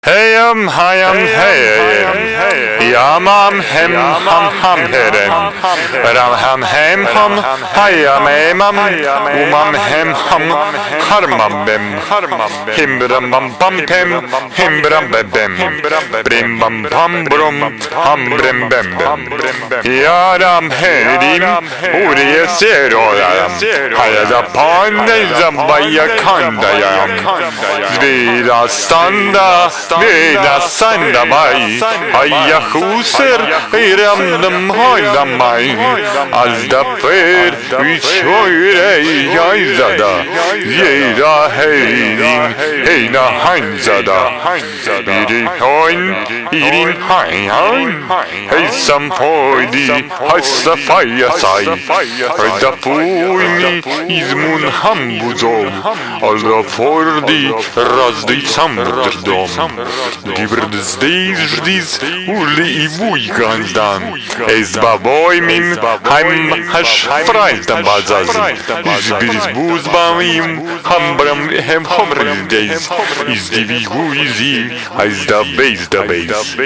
Hey hey yam hem ham herem ram hem ham hayam umam hem ham harmam bem himbram bam bam tem himbram bem brim bam bam brum ham brim bem yaram herim uriye seroyam hayada pande zabaya kanda yam vida sanda bay ayya huser iramdım hoydamay azda per vichoyre yayzada yera heyrin heyna hanzada biri hoyn irin hayn hey sampoydi hasta fayasay da puymi izmun hambuzom alda fordi razdi samdrdom Gibrdzdis ždiz uli I vujgansdan Es baboy mim haim hash freistam bazaz Izbiris buzbamim hambram hem homrin days Is divi guizi Is da base da base